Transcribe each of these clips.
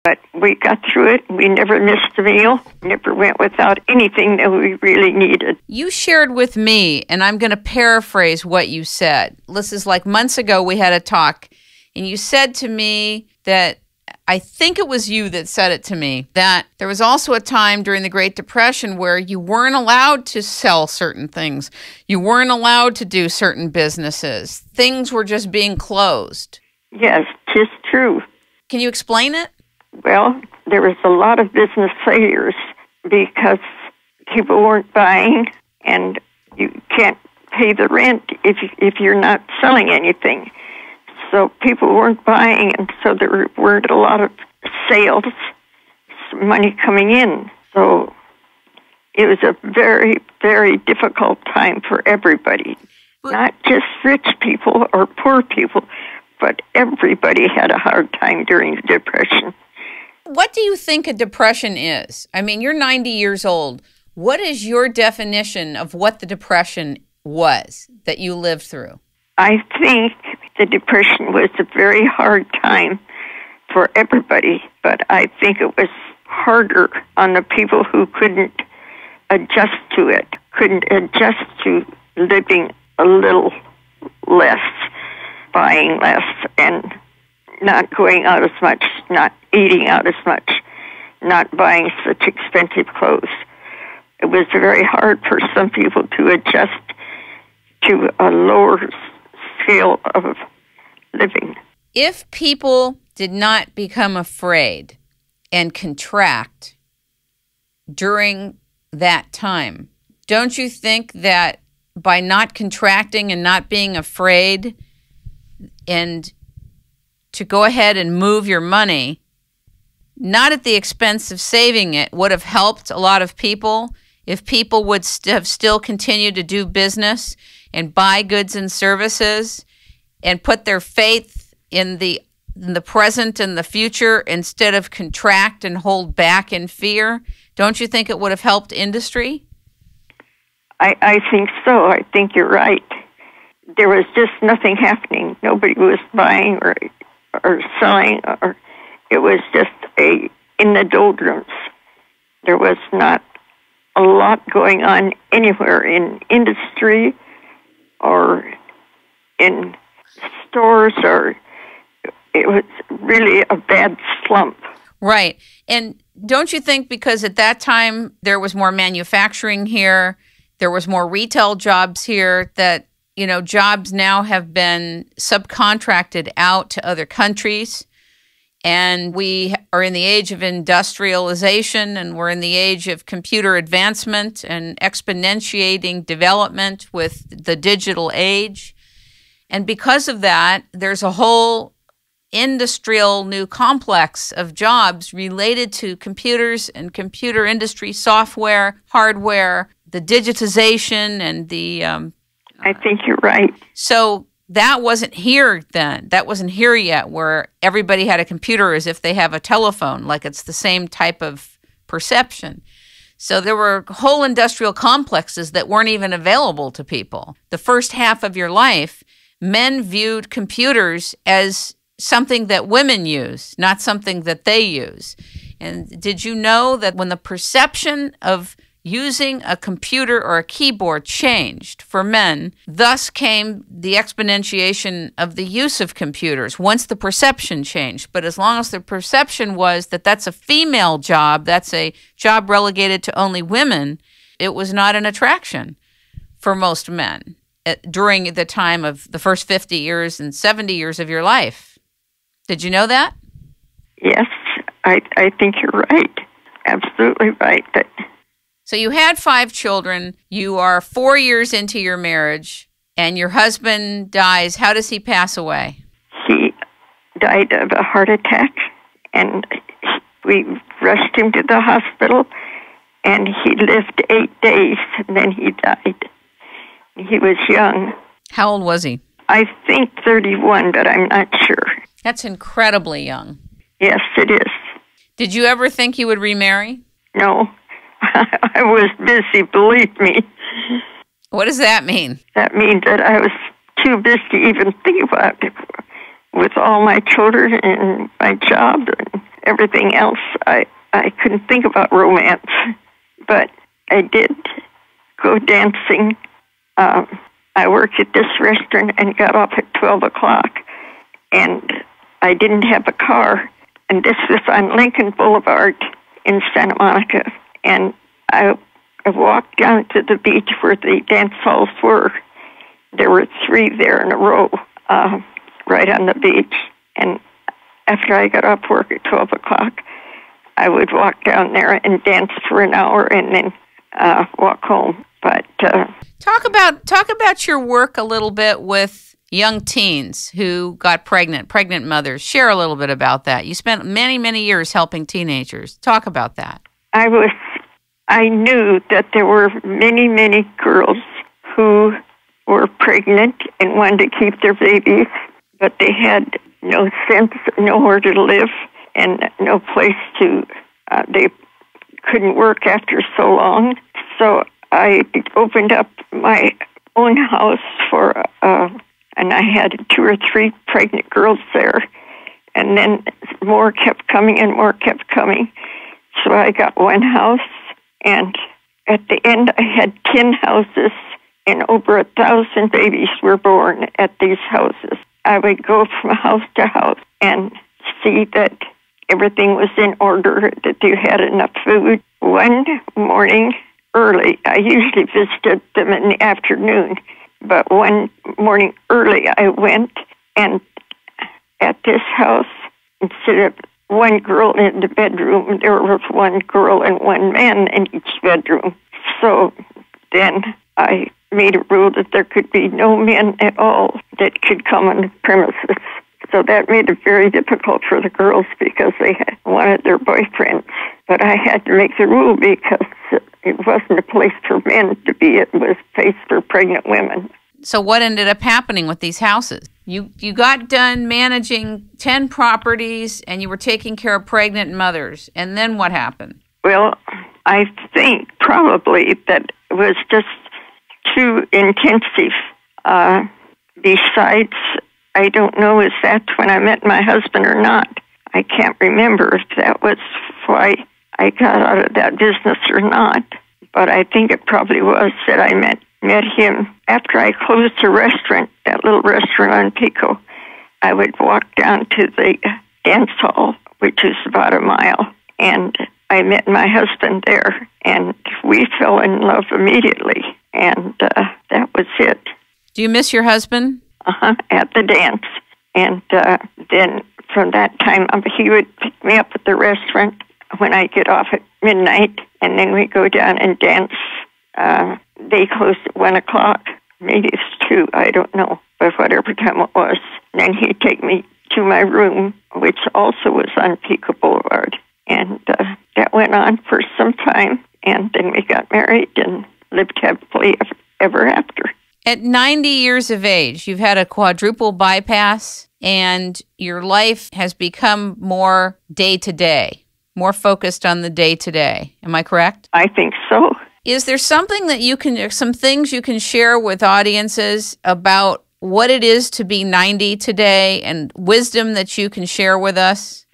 But we got through it. We never missed a meal, never went without anything that we really needed. You shared with me, and I'm going to paraphrase what you said. This is like months ago we had a talk, and you said to me that, I think it was you that said it to me, that there was also a time during the Great Depression where you weren't allowed to sell certain things. You weren't allowed to do certain businesses. Things were just being closed. Yes, 'tis true. Can you explain it? Well, there was a lot of business failures because people weren't buying, and you can't pay the rent if you're not selling anything. So people weren't buying, and so there weren't a lot of sales, money coming in. So it was a very, very difficult time for everybody, not just rich people or poor people, but everybody had a hard time during the Depression. What do you think a depression is? I mean, you're 90 years old. What is your definition of what the Depression was that you lived through? I think the Depression was a very hard time for everybody, but I think it was harder on the people who couldn't adjust to it, couldn't adjust to living a little less, buying less, and not going out as much, not eating out as much, not buying such expensive clothes. It was very hard for some people to adjust to a lower scale of living. If people did not become afraid and contract during that time, don't you think that by not contracting and not being afraid and to go ahead and move your money, not at the expense of saving it, would have helped a lot of people if people would have still continued to do business and buy goods and services and put their faith in the present and the future instead of contract and hold back in fear? Don't you think it would have helped industry? I think so. I think you're right. There was just nothing happening. Nobody was buying or selling, or it was just in the doldrums. There was not a lot going on anywhere in industry or in stores, or it was really a bad slump. Right. And don't you think because at that time there was more manufacturing here, there was more retail jobs here, that jobs now have been subcontracted out to other countries, and we are in the age of industrialization, and we're in the age of computer advancement and exponentiating development with the digital age. And because of that, there's a whole industrial new complex of jobs related to computers and computer industry software, hardware, the digitization, and the I think you're right. So that wasn't here then. That wasn't here yet, where everybody had a computer as if they have a telephone, like it's the same type of perception. So there were whole industrial complexes that weren't even available to people. The first half of your life, men viewed computers as something that women use, not something that they use. And did you know that when the perception of using a computer or a keyboard changed for men, thus came the exponentiation of the use of computers once the perception changed? But as long as the perception was that that's a female job, that's a job relegated to only women, it was not an attraction for most men during the time of the first 50 years and 70 years of your life. Did you know that? Yes, I think you're right. Absolutely right. So you had 5 children. You are 4 years into your marriage, and your husband dies. How does he pass away? He died of a heart attack, and we rushed him to the hospital, and he lived 8 days, and then he died. He was young. How old was he? I think 31, but I'm not sure. That's incredibly young. Yes, it is. Did you ever think you would remarry? No. I was busy, believe me. What does that mean? That means that I was too busy to even think about it with all my children and my job and everything else, I couldn't think about romance. But I did go dancing. I worked at this restaurant and got off at 12 o'clock. And I didn't have a car. And this was on Lincoln Boulevard in Santa Monica. And I walked down to the beach where the dance halls were. There were 3 there in a row, right on the beach. And after I got off work at 12 o'clock, I would walk down there and dance for an hour and then walk home. But talk about your work a little bit with young teens who got pregnant mothers. Share a little bit about that. You spent many, many years helping teenagers. Talk about that. I knew that there were many, many girls who were pregnant and wanted to keep their babies, but they had no sense, nowhere to live, and no place to, they couldn't work after so long. So I opened up my own house and I had 2 or 3 pregnant girls there. And then more kept coming and more kept coming. So I got one house, and at the end I had 10 houses, and over 1,000 babies were born at these houses. I would go from house to house and see that everything was in order, that you had enough food. One morning early, I usually visited them in the afternoon, but one morning early I went, and at this house, instead of one girl in the bedroom, there was one girl and one man in each bedroom. So then I made a rule that there could be no men at all that could come on the premises. So that made it very difficult for the girls because they wanted their boyfriends. But I had to make the rule because it wasn't a place for men to be. It was a place for pregnant women. So what ended up happening with these houses? You got done managing 10 properties and you were taking care of pregnant mothers. And then what happened? Well, I think probably that it was just too intensive. Besides, I don't know if that's when I met my husband or not. I can't remember if that was why I got out of that business or not. But I think it probably was that I met him after I closed the restaurant, that little restaurant on Pico. I would walk down to the dance hall, which is about a mile, and I met my husband there, and we fell in love immediately, and that was it. Do you miss your husband? At the dance. And then from that time, he would pick me up at the restaurant when I get off at midnight, and then we go down and dance. They closed at 1 o'clock. Maybe it's 2, I don't know, but whatever time it was. And then he'd take me to my room, which also was on Pico Boulevard. And that went on for some time, and then we got married and lived happily ever after. At 90 years of age, you've had a quadruple bypass, and your life has become more day-to-day, more focused on the day-to-day. Am I correct? I think so. Is there something that some things you can share with audiences about what it is to be 90 today and wisdom that you can share with us?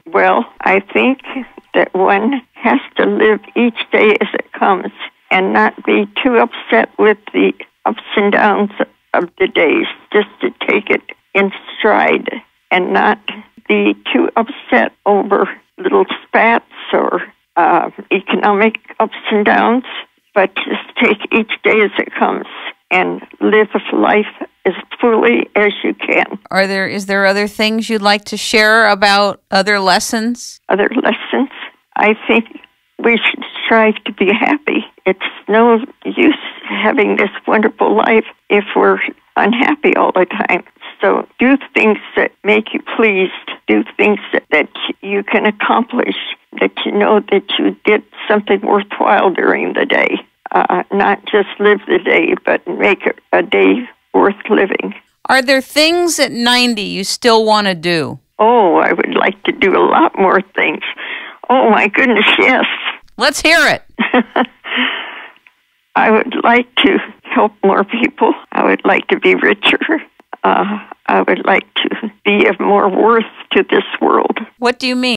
Well, I think that one has to live each day as it comes and not be too upset with the ups and downs of the days, just to take it in stride and not be too upset over little spats or economic ups and downs, but just take each day as it comes and live life as fully as you can. Is there other things you'd like to share about other lessons? Other lessons? I think we should strive to be happy. It's no use having this wonderful life if we're unhappy all the time. So do things that make you pleased. Do things that you can accomplish, that you know that you did something worthwhile during the day. Not just live the day, but make it a day worth living. Are there things at 90 you still want to do? Oh, I would like to do a lot more things. Oh, my goodness, yes. Let's hear it. I would like to help more people. I would like to be richer. I would like to be of more worth to this world. What do you mean?